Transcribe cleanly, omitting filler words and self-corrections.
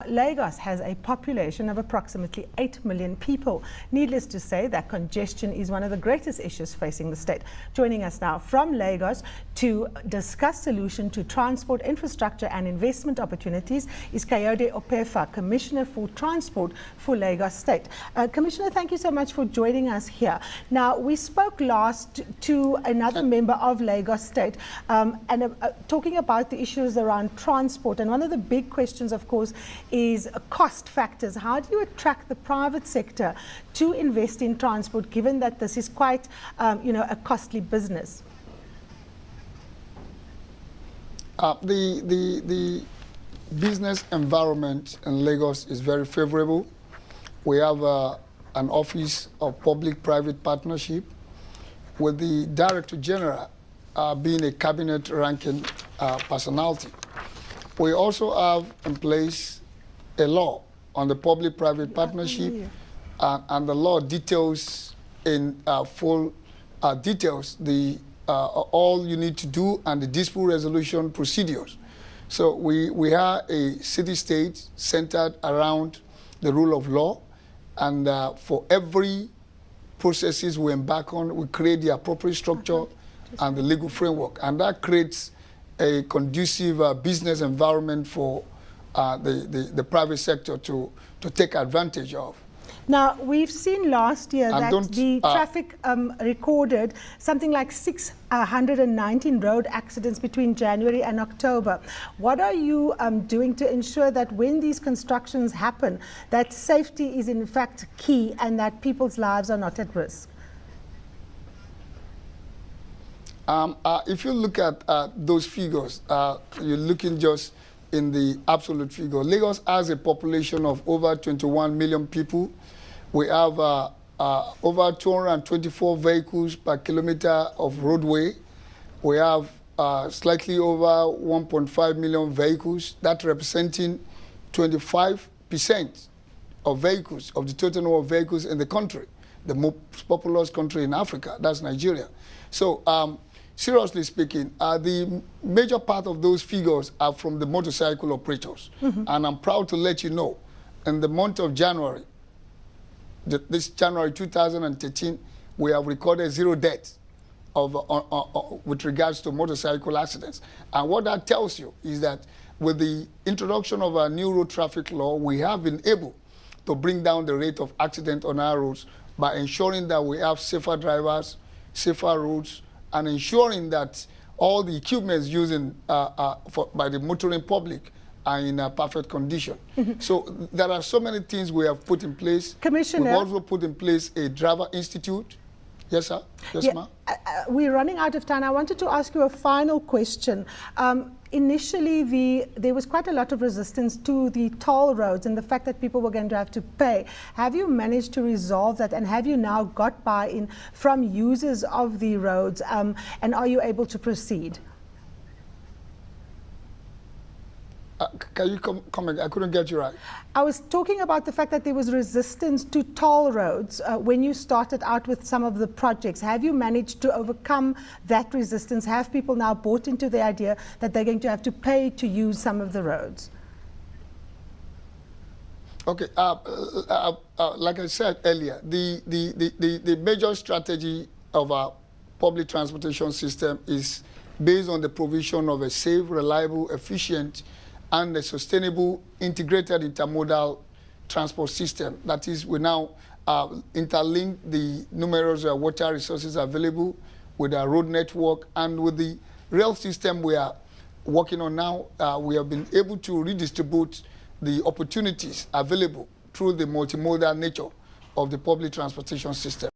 Lagos has a population of approximately 8 million people. Needless to say that congestion is one of the greatest issues facing the state. Joining us now from Lagos to discuss solution to transport infrastructure and investment opportunities is Kayode Opeifa, Commissioner for Transport for Lagos State. Commissioner, thank you so much for joining us here. Now, we spoke last to another member of Lagos State and talking about the issues around transport. And one of the big questions, of course, is cost factors. How do you attract the private sector to invest in transport, given that this is quite, a costly business? The business environment in Lagos is very favorable. We have an office of public-private partnership with the Director General being a cabinet-ranking personality. We also have in place a law on the public-private partnership, and the law details in full details all you need to do and the dispute resolution procedures. So we are a city-state centered around the rule of law, and for every processes we embark on, we create the appropriate structure and the legal framework, and that creates a conducive business environment for the private sector to take advantage of. Now, we've seen last year that the traffic recorded something like 619 road accidents between January and October. What are you doing to ensure that when these constructions happen, that safety is in fact key and that people's lives are not at risk? If you look at those figures, you're looking just in the absolute figure. Lagos has a population of over 21 million people. We have over 224 vehicles per kilometer of roadway. We have slightly over 1.5 million vehicles, that representing 25% of vehicles, of the total number of vehicles in the country, the most populous country in Africa, that's Nigeria. So, seriously speaking, the major part of those figures are from the motorcycle operators. And I'm proud to let you know, in the month of January, this January 2013, we have recorded 0 deaths with regards to motorcycle accidents. And what that tells you is that with the introduction of a new road traffic law, we have been able to bring down the rate of accident on our roads by ensuring that we have safer drivers, safer roads, and ensuring that all the equipment used by the motoring public are in a perfect condition. So there are so many things we have put in place. Commissioner, we've also put in place a driver institute. Yes, sir. Yes, ma'am. We're running out of time. I wanted to ask you a final question. Initially, there was quite a lot of resistance to the toll roads and the fact that people were going to have to pay. Have you managed to resolve that, and have you now got buy-in from users of the roads, and are you able to proceed? Can you comment? I couldn't get you right. I was talking about the fact that there was resistance to toll roads when you started out with some of the projects. Have you managed to overcome that resistance? Have people now bought into the idea that they're going to have to pay to use some of the roads? Okay, like I said earlier, the major strategy of our public transportation system is based on the provision of a safe, reliable, efficient, and a sustainable integrated intermodal transport system. That is, we now interlink the numerous water resources available with our road network, and with the rail system we are working on now, we have been able to redistribute the opportunities available through the multimodal nature of the public transportation system.